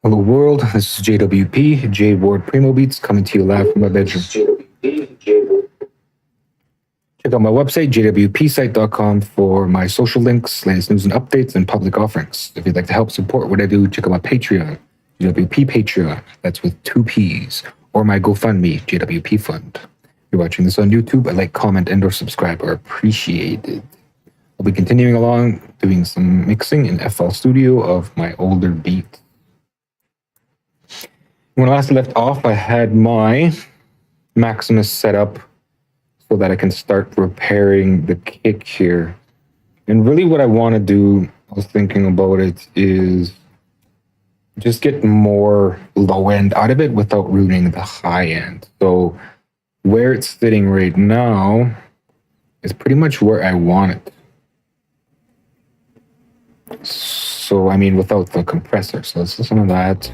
Hello world, this is JWP, J Ward Primo Beats, coming to you live from my bedroom. Check out my website, jwpsite.com, for my social links, latest news and updates, and public offerings. If you'd like to help support what I do, check out my Patreon, JWP Patreon, that's with 2 P's, or my GoFundMe, JWP Fund. If you're watching this on YouTube, a like, comment, and or subscribe are appreciated. I'll be continuing along, doing some mixing in FL Studio of my older beats. When I last left off, I had my Maximus set up so that I can start repairing the kick here. And really what I want to do, I was thinking about it, is just get more low end out of it without ruining the high end. So where it's sitting right now is pretty much where I want it. So, I mean, without the compressor. So let's listen to that.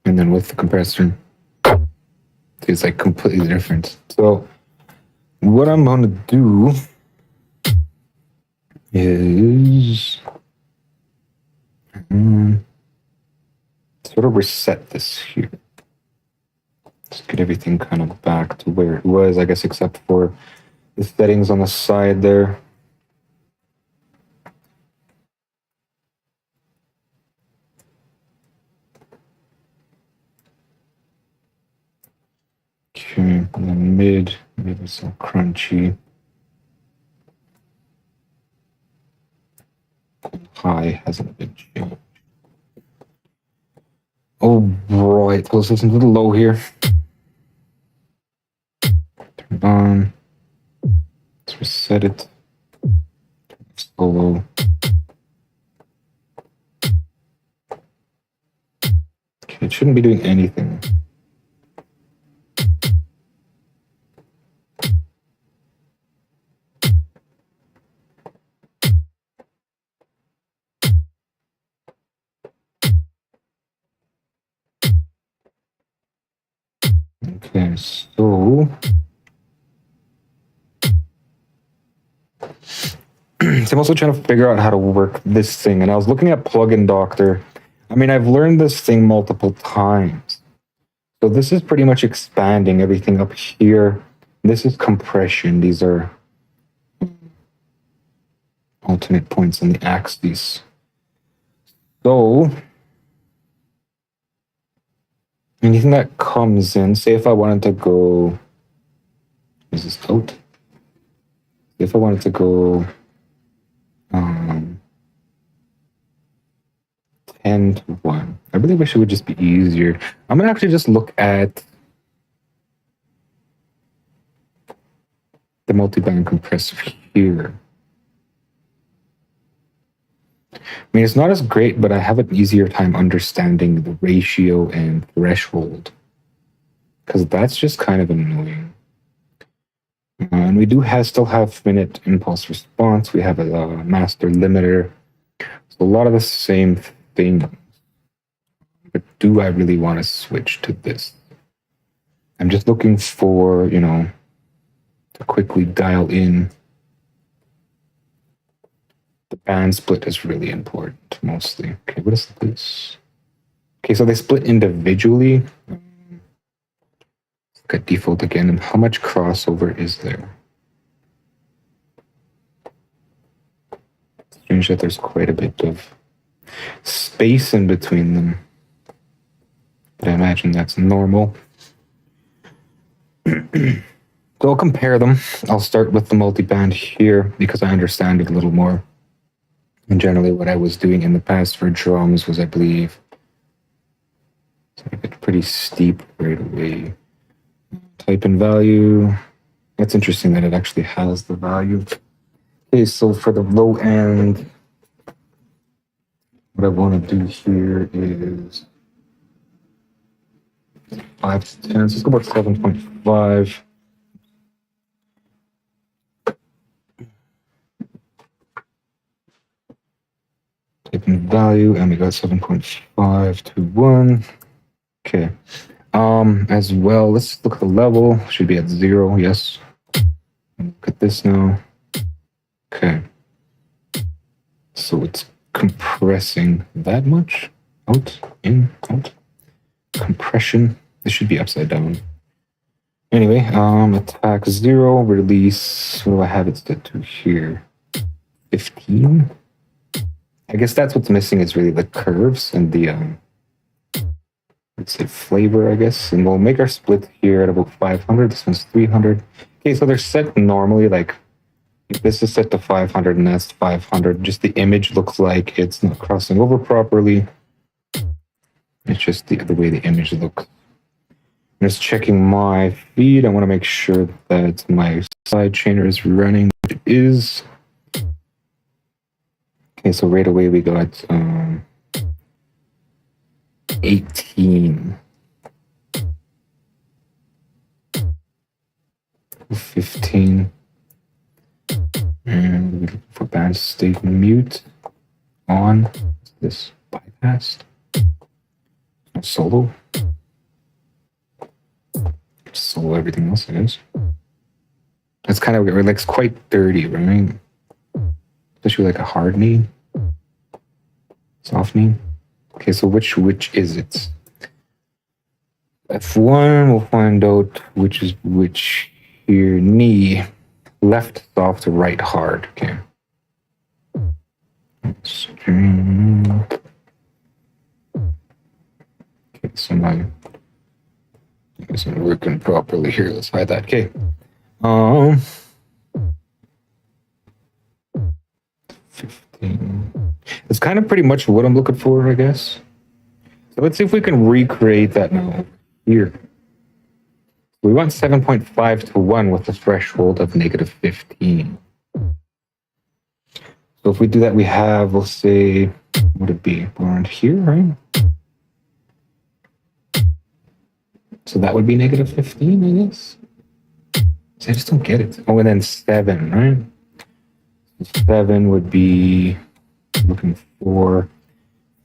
And then with the compressor, it's like completely different. So what I'm going to do is sort of reset this here. Just get everything kind of back to where it was, I guess, except for the settings on the side there. Okay, and then mid, maybe some crunchy. High hasn't been changed. Oh, right. Let's listen to the low here. Turn it on. Let's reset it. Solo. Okay, it shouldn't be doing anything. Okay, so I'm also trying to figure out how to work this thing, and I was looking at Plugin Doctor. I mean, I've learned this thing multiple times. So this is pretty much expanding everything up here. This is compression. These are alternate points on the axis. So anything that comes in, say if I wanted to go, is this out? If I wanted to go 10 to 1. I really wish it would just be easier. I'm going to actually just look at the multi-band compressor here. I mean, it's not as great, but I have an easier time understanding the ratio and threshold, because that's just kind of annoying. And we do still have minute impulse response. We have a master limiter. So a lot of the same things. But do I really want to switch to this? I'm just looking for, you know, to quickly dial in. The band split is really important, mostly. Okay, what is this? Okay, so they split individually. Look at default again, and how much crossover is there? Strange that there's quite a bit of space in between them. But I imagine that's normal. So I'll compare them. I'll start with the multiband here because I understand it a little more. And generally what I was doing in the past for drums was, I believe, it's pretty steep right away. Type in value. That's interesting that it actually has the value. Okay, so for the low end, what I want to do here is 5 to 10. So let's go about 7.5. Type in value, and we got 7.5 to 1. Okay. As well, let's look at the level. Should be at 0, yes. Look at this now. Okay. So it's compressing that much. Out, in, out. Compression. This should be upside down. Anyway, attack 0, release. What do I have it set to here? 15? I guess that's what's missing is really the curves and the, let's say flavor, I guess. And we'll make our split here at about 500. This one's 300. Okay, so they're set normally, like, if this is set to 500 and that's 500, just the image looks like it's not crossing over properly. It's just the way the image looks. I'm just checking my feed. I want to make sure that my side chainer is running. It is. Okay, so right away we got 18. 15. And we're looking for band state mute on. This bypassed. Solo. Solo everything else, I guess. That's kind of weird. Like, it's quite dirty, right? Especially like a hard knee. Soft knee. Okay, so which is it? F1, we'll find out which is which here. Knee. Left soft, right hard. Okay. Okay, so my isn't working properly here. Let's hide that. Okay. 15. It's kind of pretty much what I'm looking for, I guess. So let's see if we can recreate that now here. We want 7.5 to 1 with a threshold of negative 15. So if we do that, we have, we'll say, what would it be? Around here, right? So that would be negative 15, I guess. So I just don't get it. Oh, and then 7, right? 7 would be looking for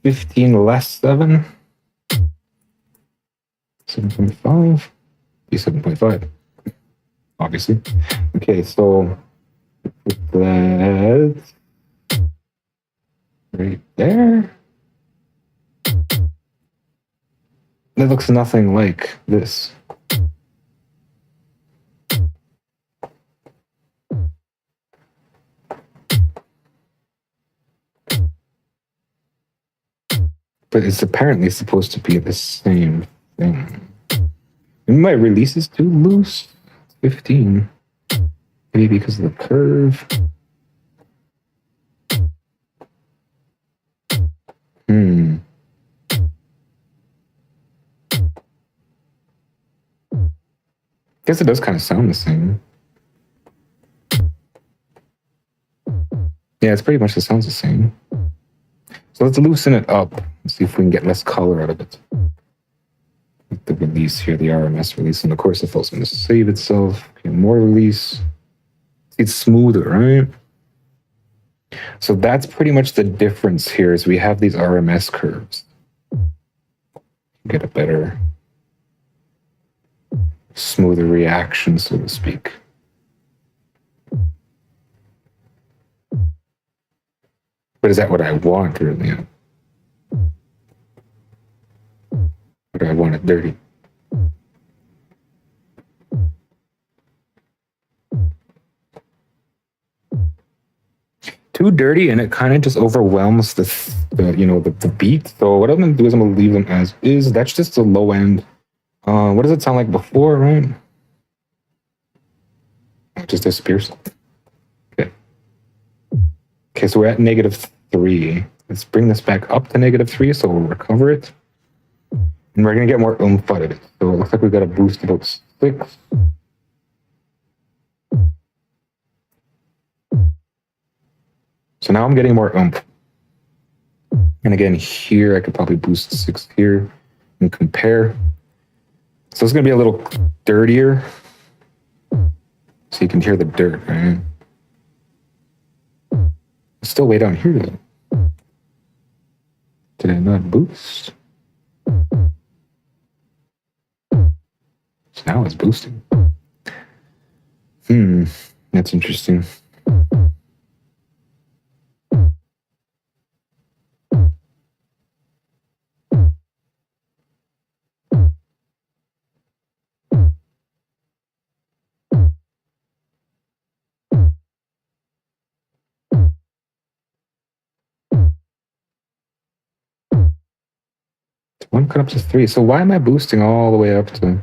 15 less 7. 7.5. Be 7.5. Obviously. Okay, so put that right there. That looks nothing like this. But it's apparently supposed to be the same thing. Maybe my release is too loose. It's 15. Maybe because of the curve. Guess it does kind of sound the same. Yeah, it's pretty much, it sounds the same. So let's loosen it up and see if we can get less color out of it. With the release here, the RMS release, and of course the fault's going to save itself. Okay, more release. It's smoother, right? So that's pretty much the difference here is we have these RMS curves. Get a better, smoother reaction, so to speak. But is that what I want, really? Or do I want it dirty? Too dirty, and it kind of just overwhelms the beat. So what I'm gonna do is I'm gonna leave them as is. That's just the low end. What does it sound like before, right? It just disappears. Okay. Okay, so we're at -3. Let's bring this back up to -3, so we'll recover it. And we're gonna get more oomph out of it. So it looks like we got a boost about 6. So now I'm getting more oomph. And again, here I could probably boost 6 here and compare. So it's gonna be a little dirtier. So you can hear the dirt, right? It's still way down here though. Did I not boost? So now it's boosting. That's interesting. 1 cut up to 3. So why am I boosting all the way up to...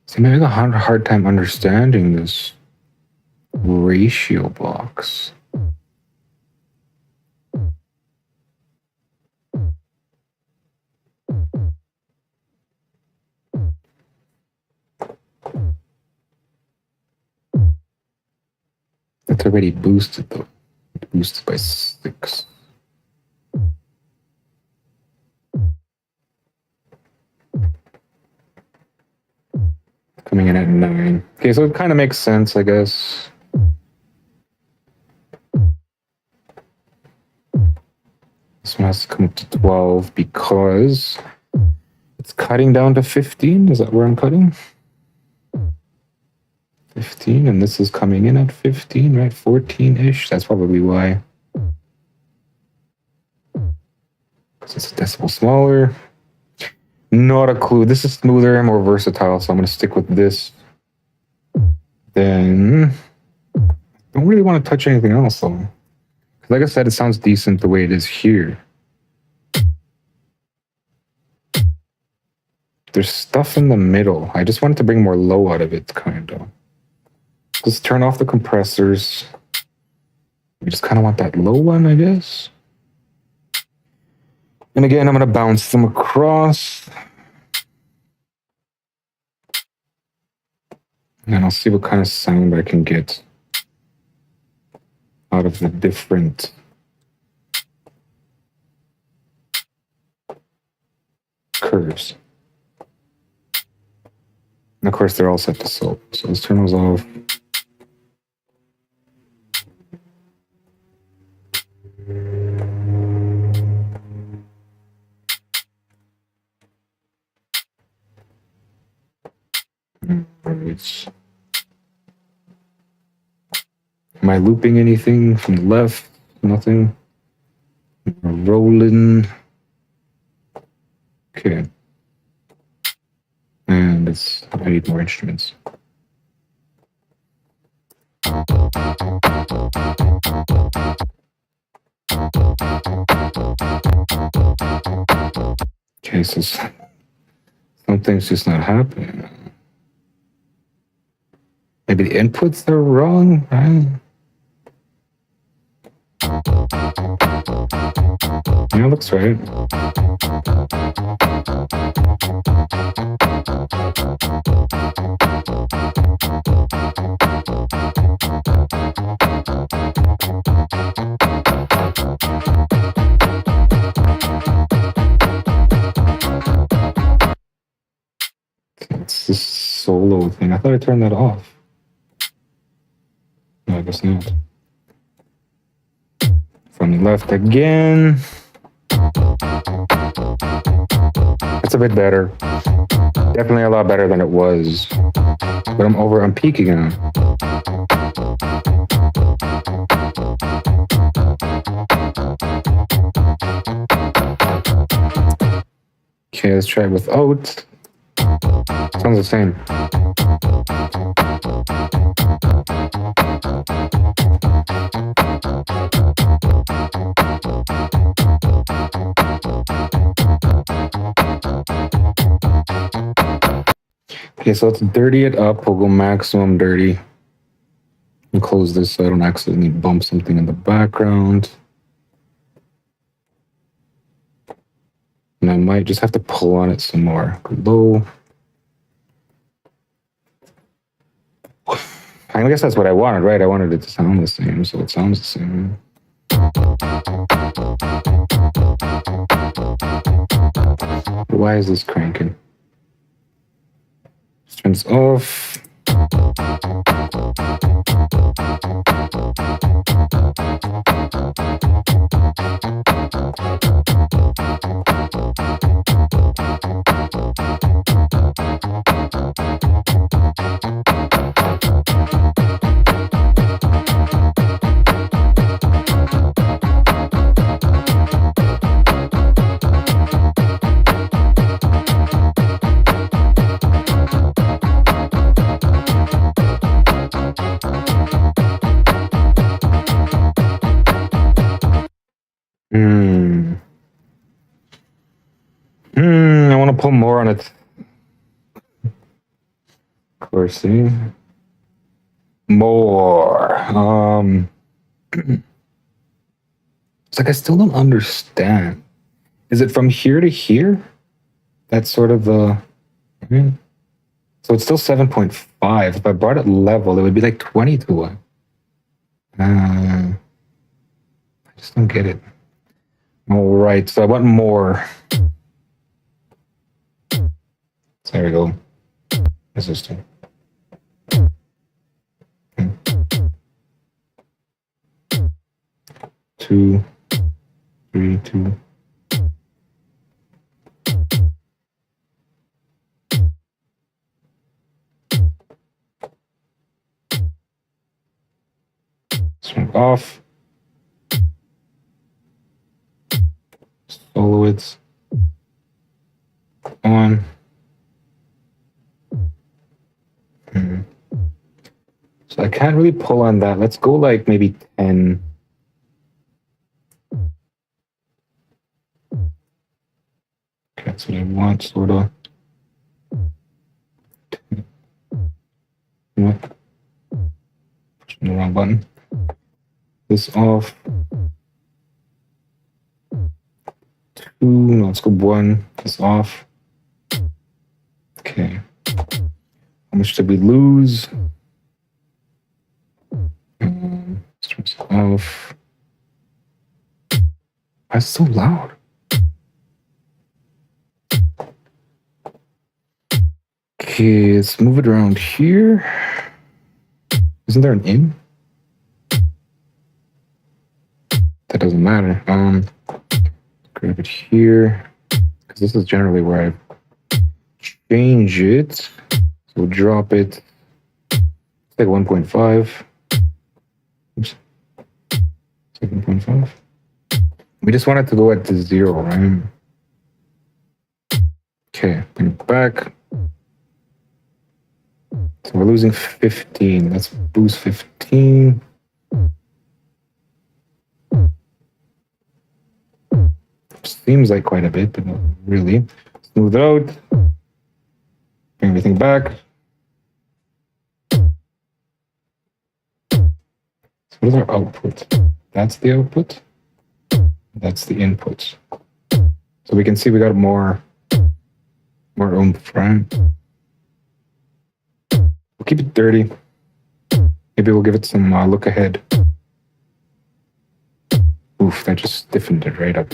See, I'm having a hard time understanding this ratio box. It's already boosted though. It's boosted by 6. Coming in at 9. Okay, so it kind of makes sense, I guess. This one has to come up to 12 because it's cutting down to 15. Is that where I'm cutting? 15, and this is coming in at 15, right? 14-ish. That's probably why. Because it's a decimal smaller. Not a clue. This is smoother and more versatile, so I'm going to stick with this. Then, don't really want to touch anything else, though. Like I said, it sounds decent the way it is here. There's stuff in the middle. I just wanted to bring more low out of it, kind of. Just turn off the compressors. We just kind of want that low one, I guess. And again, I'm going to bounce them across. And I'll see what kind of sound I can get out of the different curves. And of course, they're all set to soap. So let's turn those off. Right. Am I looping anything from the left? Nothing. Rolling. Okay. And I need more instruments. Okay, so something's just not happening. Maybe the inputs are wrong, right? Yeah, it looks right. It's this solo thing. I thought I turned that off. No, I guess not. From left again. It's a bit better. Definitely a lot better than it was. But I'm peaking now. Okay, let's try it without. Sounds the same. Okay, so let's dirty it up. We'll go maximum dirty. And close this so I don't accidentally bump something in the background. And I might just have to pull on it some more. Go low. I guess that's what I wanted, right? I wanted it to sound the same, so it sounds the same. Why is this cranking? Just turn this off. on it. Of course, see? More. It's like I still don't understand. Is it from here to here? That's sort of the... So it's still 7.5. If I brought it level, it would be like 20 to 1. I just don't get it. All right, so I want more. There we go. Resistor. 2, 3, 2. Swing off. Soloids. On. So I can't really pull on that. Let's go like maybe 10. Okay, that's what I want, sort of. What? Pushing the wrong button. This off. 2. No, let's go 1. This off. Okay. How much did we lose? Stress off. Why is it so loud? Okay, let's move it around here. Isn't there an in? That doesn't matter. Grab it here, because this is generally where I change it. So we'll drop it. It's like 1.5. Oops. 7.5. We just want it to go at the 0, right? Okay, bring it back. So we're losing 15. Let's boost 15. Seems like quite a bit, but not really. Smooth it out. Bring everything back. So what is our output? That's the output. That's the input. So we can see we got more oomph, right? We'll keep it 30. Maybe we'll give it some look ahead. Oof, that just stiffened it right up.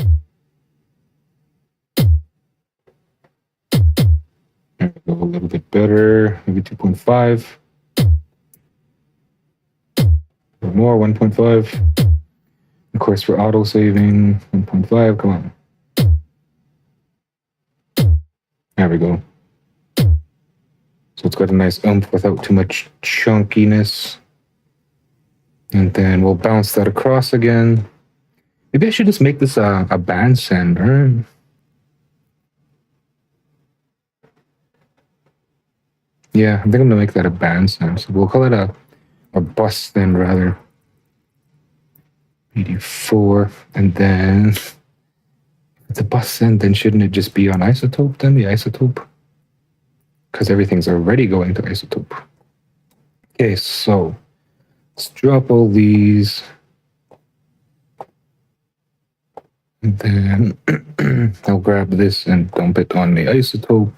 There we go, a little bit better, maybe 2.5. More, 1.5. Of course, we're auto saving 1.5. Come on. There we go. So it's got a nice oomph without too much chunkiness. And then we'll bounce that across again. Maybe I should just make this a bandstand, right? Yeah, I think I'm gonna make that a bandstand. So we'll call it a bus stand rather. 84, and then if it's a bus stand, then shouldn't it just be on isotope then, the isotope? Because everything's already going to isotope. Okay, so let's drop all these. And then I'll grab this and dump it on the isotope.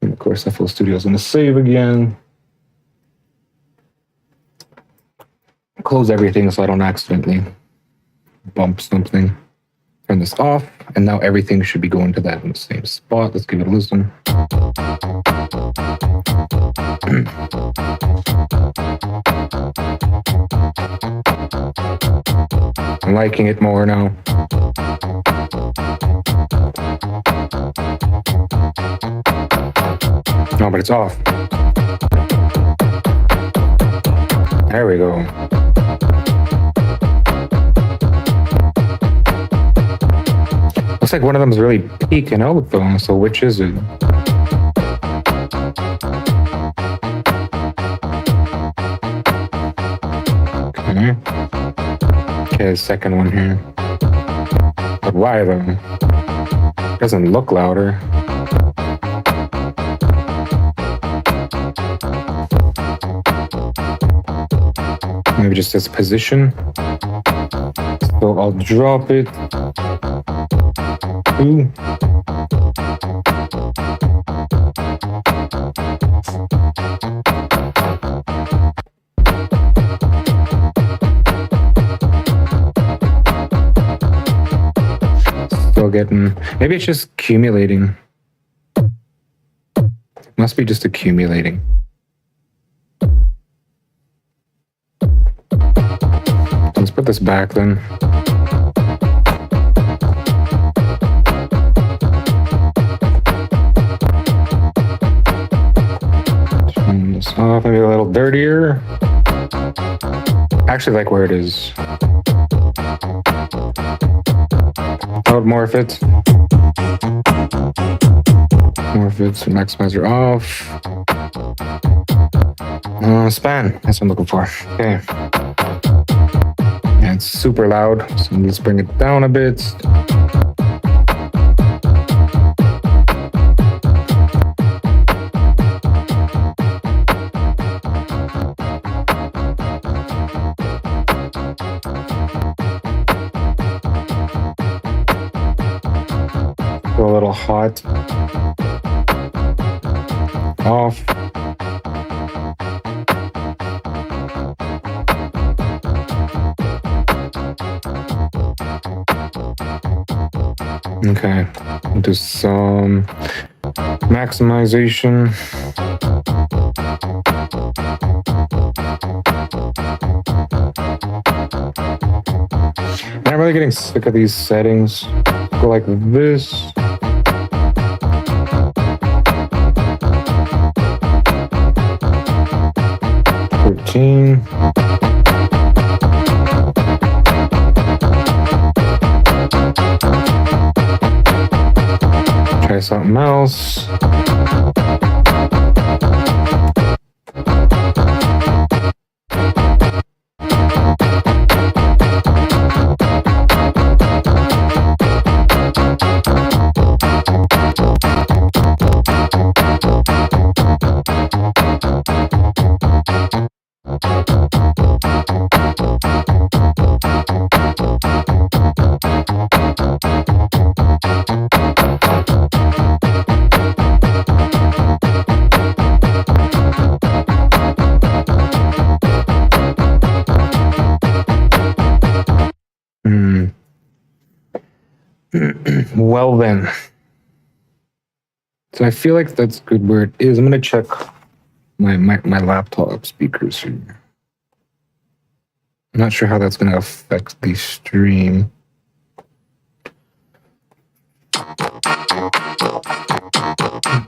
And of course, FL Studio is going to save again. Close everything so I don't accidentally bump something. Turn this off, and now everything should be going to that in the same spot. Let's give it a listen. I'm liking it more now. No, but it's off. There we go. Looks like one of them is really peeking out though, so which is it? Okay. Okay, the second one here. But why though? It doesn't look louder. Maybe just this position. So I'll drop it. 2. Still getting, maybe it's just accumulating. Must be just accumulating. Let's put this back then. Turn this off, maybe a little dirtier. I actually like where it is. Morph it. Morph it. Maximizer off. Span. That's what I'm looking for. Okay. And it's super loud, so let's bring it down a bit. A little hot. Off. Okay, do some maximization. I'm really getting sick of these settings. Go like this. Try something else. Well then, so I feel like that's good where it is. I'm gonna check my laptop speakers here. I'm not sure how that's gonna affect the stream.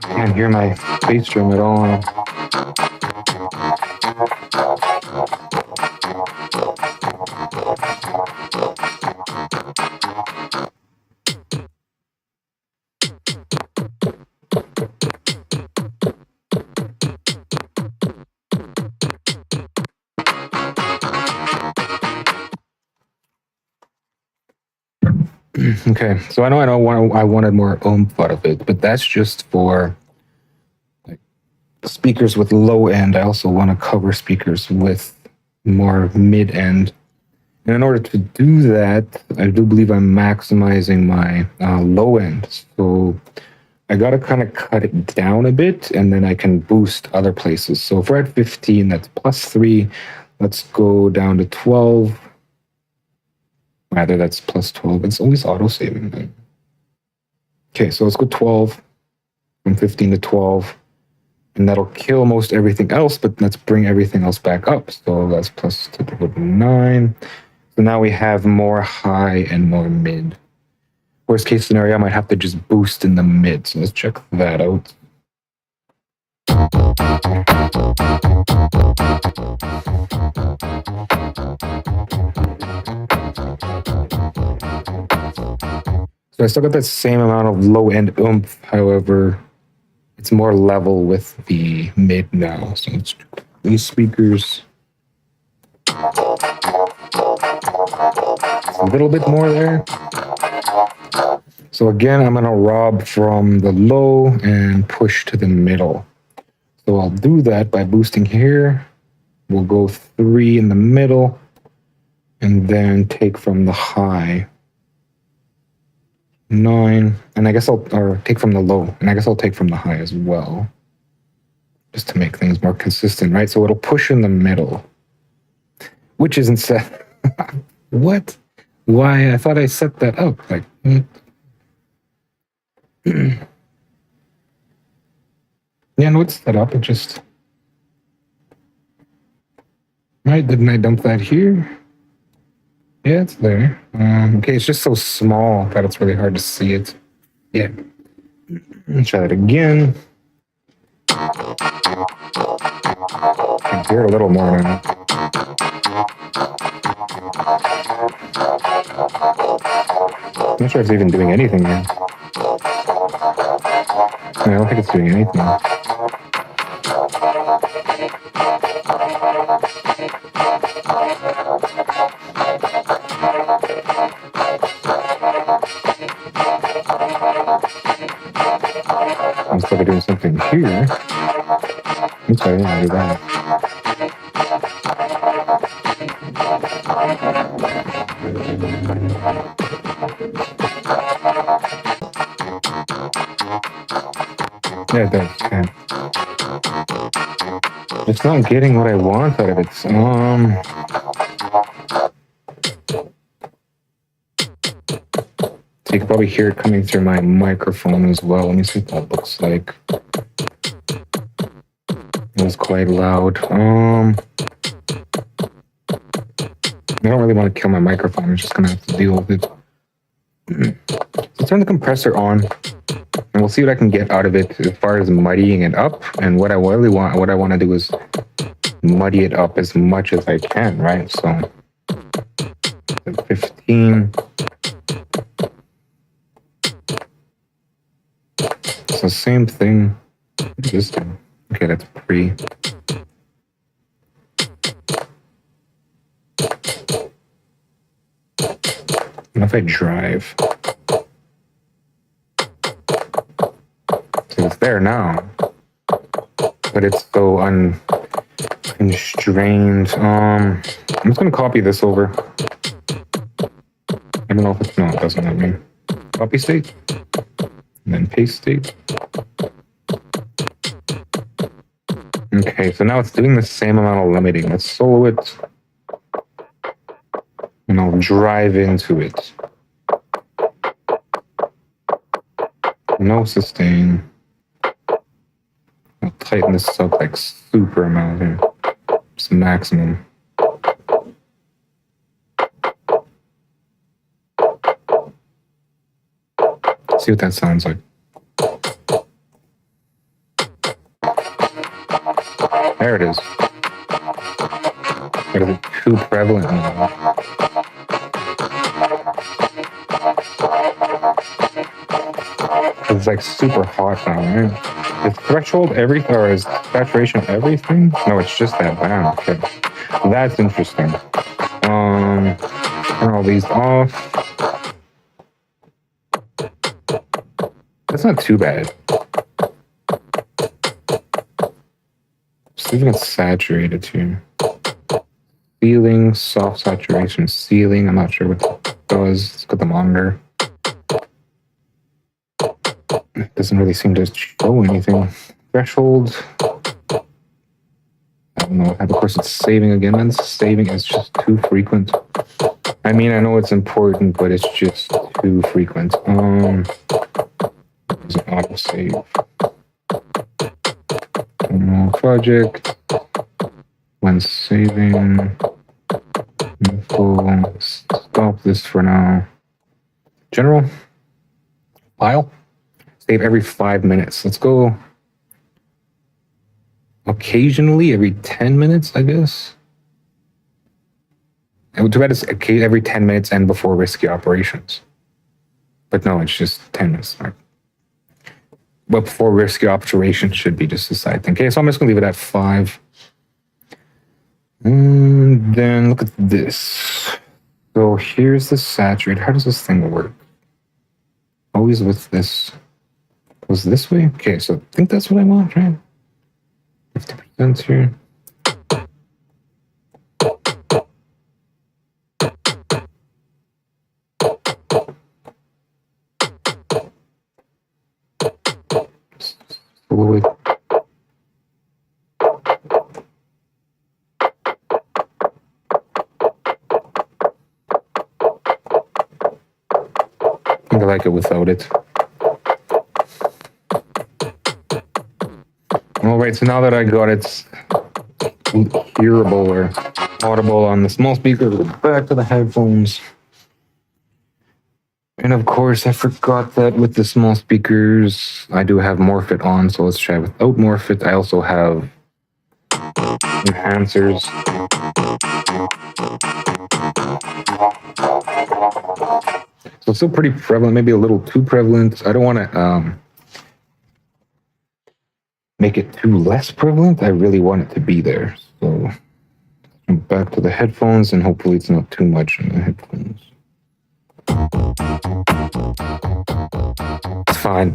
Can't hear my bass drum at all. Okay, so I wanted more oomph out of it, but that's just for like speakers with low end. I also want to cover speakers with more mid end. And in order to do that, I do believe I'm maximizing my low end. So I got to kind of cut it down a bit, and then I can boost other places. So if we're at 15, that's +3. Let's go down to 12. Rather, that's +12. It's always auto-saving then. Okay, so let's go 12. From 15 to 12. And that'll kill most everything else, but let's bring everything else back up. So that's +9. So now we have more high and more mid. Worst case scenario, I might have to just boost in the mid. So let's check that out. So I still got that same amount of low end oomph. However, it's more level with the mid now. So let's do these speakers. a little bit more there. So again, I'm gonna rob from the low and push to the middle. So I'll do that by boosting here. We'll go 3 in the middle and then take from the high. 9, and I guess or take from the low, and I guess I'll take from the high as well. Just to make things more consistent, right? So it'll push in the middle, which isn't set. What? Why? I thought I set that up. Like, yeah, no, it's set up. It just... Right, didn't I dump that here? Yeah, it's there. Okay, it's just so small that it's really hard to see it. Yeah. Let's try that again. I can hear it a little more now. I'm not sure if it's even doing anything here. I don't think it's doing anything. Looks like I'm doing something here. Oops, I didn't want to do that. Yeah, it does. Okay. It's not getting what I want out of it. So you can probably hear it coming through my microphone as well. Let me see what that looks like. It was quite loud. I don't really want to kill my microphone. I'm just gonna have to deal with it. So turn the compressor on, and we'll see what I can get out of it as far as muddying it up. And what I really want, what I want to do is muddy it up as much as I can, right? So 15. It's the same thing. This thing. Okay, that's pre. What if I drive? So it's there now, but it's so unconstrained. I'm just gonna copy this over. I don't know if it's no, it doesn't let me. Copy state, and then paste state. Okay, so now it's doing the same amount of limiting. Let's solo it. And I'll drive into it. No sustain. I'll tighten this up like super amount here. Just maximum. See what that sounds like. There it is. But is it too prevalent now? It's like super hot now, right? Is threshold everything, or is saturation everything? No, it's just that band. Okay, that's interesting. Turn all these off. That's not too bad. See if it's saturated too. Ceiling, soft saturation, ceiling. I'm not sure what it does. Let's put the monitor. It doesn't really seem to show anything. Threshold. I don't know. Of course, it's saving again. And saving is just too frequent. I mean, I know it's important, but it's just too frequent. There's an auto save. Project. When saving. Info. Stop this for now. General. File. Save every 5 minutes. Let's go occasionally every 10 minutes, I guess. I would do that every 10 minutes and before risky operations. But no, it's just 10 minutes. Right? But before risky operations should be just a side thing. Okay, so I'm just gonna leave it at 5. And then look at this. So here's the saturate. How does this thing work? Always with this. Was this way? Okay, so I think that's what I want, right? 50% here. Pull away. I like it without it. All right, so now that I got it hearable or audible on the small speaker, we'll go back to the headphones. And of course, I forgot that with the small speakers, I do have Morphit on, so let's try without Morphit. I also have enhancers. So it's still pretty prevalent, maybe a little too prevalent. I don't want to make it too less prevalent. I really want it to be there. So back to the headphones, and hopefully it's not too much in the headphones. It's fine.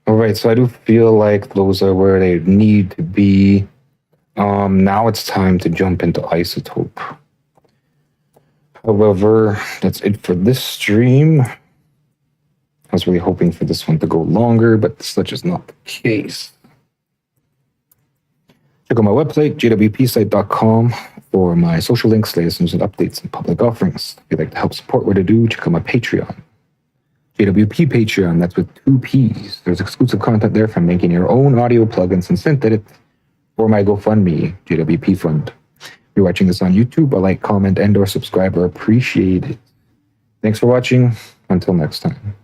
All right, so I do feel like those are where they need to be. Now it's time to jump into isotope. However, that's it for this stream. I was really hoping for this one to go longer, but such is not the case. Check out my website, jwpsite.com, for my social links, latest news and updates, and public offerings. If you'd like to help support what I do, check out my Patreon. JWP Patreon, that's with 2 Ps. There's exclusive content there from making your own audio plugins and synth edit, or my GoFundMe, JWP Fund. If you're watching this on YouTube, a like, comment, and or subscribe are appreciated. Thanks for watching. Until next time.